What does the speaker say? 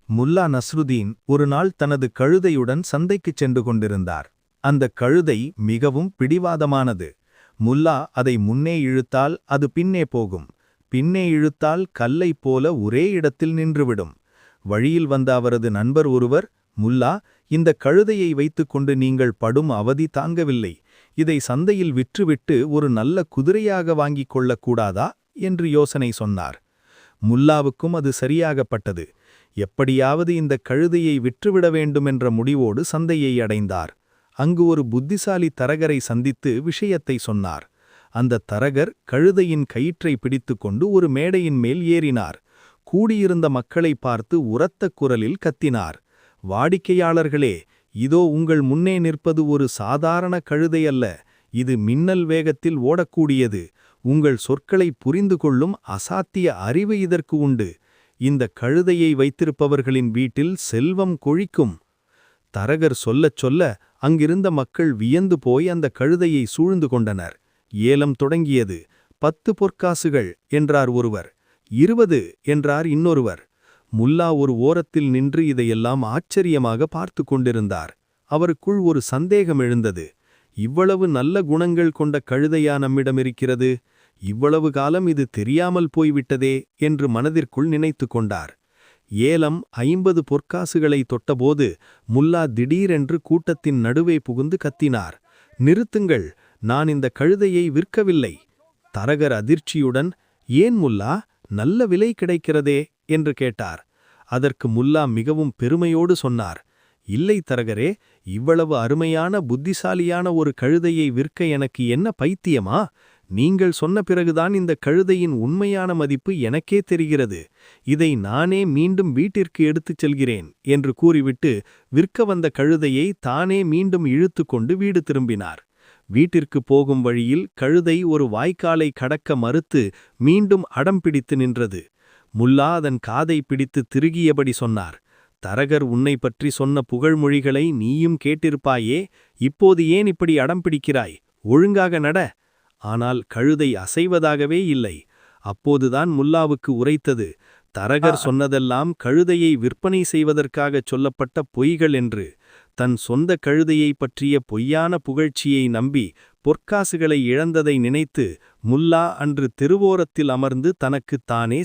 முல்லா நஸ்ருதீன் ஒரு நாள் தனது கழுதையுடன் சந்தைக்குச் சென்று கொண்டிருந்தார். அந்தக் கழுதை மிகவும் பிடிவாதமானது. முல்லா அதை முன்னே இழுத்தால் அது பின்னே போகும். பின்னே இழுத்தால் கல்லைப் போல ஒரே இடத்தில் நின்றுவிடும். வழியில் வந்த அவரது நண்பர் ஒருவர், முல்லா, இந்த கழுதையை வைத்துக்கொண்டு நீங்கள் படும் அவதி தாங்கவில்லை. இதை சந்தையில் விற்றுவிட்டு ஒரு நல்ல குதிரையாக வாங்கிக் கொள்ளக்கூடாதா என்று யோசனை சொன்னார். முல்லாவுக்கும் அது சரியாகப்பட்டது. எப்படியாவது இந்த கழுதையை விற்றுவிட வேண்டுமென்ற முடிவோடு சந்தையை அடைந்தார். அங்கு ஒரு புத்திசாலி தரகரை சந்தித்து விஷயத்தை சொன்னார். அந்த தரகர் கழுதையின் கயிற்றை பிடித்துக்கொண்டு ஒரு மேடையின் மேல் ஏறினார். கூடியிருந்த மக்களை பார்த்து உரத்த குரலில் கத்தினார். வாடிக்கையாளர்களே, இதோ உங்கள் முன்னே நிற்பது ஒரு சாதாரண கழுதை அல்ல. இது மின்னல் வேகத்தில் ஓடக்கூடியது. உங்கள் சொற்களை புரிந்து கொள்ளும் அசாத்திய அறிவு இதற்கு உண்டு. இந்த கழுதையை வைத்திருப்பவர்களின் வீட்டில் செல்வம் கொழிக்கும். தரகர் சொல்லச் சொல்ல அங்கிருந்த மக்கள் வியந்து போய் அந்த கழுதையை சூழ்ந்து கொண்டனர். ஏலம் தொடங்கியது. 10 பொற்காசுகள் என்றார் ஒருவர். 20 என்றார் இன்னொருவர். முல்லா ஒரு ஓரத்தில் நின்று இதையெல்லாம் ஆச்சரியமாக பார்த்து கொண்டிருந்தார். அவருக்குள் ஒரு சந்தேகம் எழுந்தது. இவ்வளவு நல்ல குணங்கள் கொண்ட கழுதையா நம்மிடமிருக்கிறது? இவ்வளவு காலம் இது தெரியாமல் போய்விட்டதே என்று மனதிற்குள் நினைத்து கொண்டார். ஏலம் 50 பொற்காசுகளை தொட்டபோது முல்லா திடீரென்று கூட்டத்தின் நடுவே புகுந்து கத்தினார். நிறுத்துங்கள், நான் இந்த கழுதையை விற்கவில்லை. தரகர் அதிர்ச்சியுடன், ஏன் முல்லா, நல்ல விலை கிடைக்கிறதே என்று கேட்டார். அதற்கு முல்லா மிகவும் பெருமையோடு சொன்னார், இல்லை தரகரே, இவ்வளவு அருமையான புத்திசாலியான ஒரு கழுதையை விற்க எனக்கு என்ன பைத்தியமா? நீங்கள் சொன்ன பிறகுதான் இந்த கழுதையின் உண்மையான மதிப்பு எனக்கே தெரிகிறது. இதை நானே மீண்டும் வீட்டிற்கு எடுத்துச் செல்கிறேன் என்று கூறிவிட்டு விற்க வந்த கழுதையை தானே மீண்டும் இழுத்து கொண்டு வீடு திரும்பினார். வீட்டிற்கு போகும் வழியில் கழுதை ஒரு வாய்க்காலை கடக்க மறுத்து மீண்டும் அடம் பிடித்து நின்றது. முல்லா அதன் காதை பிடித்து திருகியபடி சொன்னார், தரகர் உன்னை பற்றி சொன்ன புகழ்மொழிகளை நீயும் கேட்டிருப்பாயே. இப்போது ஏன் இப்படி அடம் பிடிக்கிறாய்? ஒழுங்காக நட. ஆனால் கழுதை அசைவதாகவே இல்லை. அப்போதுதான் முல்லாவுக்கு உரைத்தது, தரகர் சொன்னதெல்லாம் கழுதையை விற்பனை செய்வதற்காகச் சொல்லப்பட்ட பொய்கள் என்று. தன் சொந்த கழுதையை பற்றிய பொய்யான புகழ்ச்சியை நம்பி பொற்காசுகளை இழந்ததை நினைத்து முல்லா அன்று தெருவோரத்தில் அமர்ந்து தனக்குத்தானே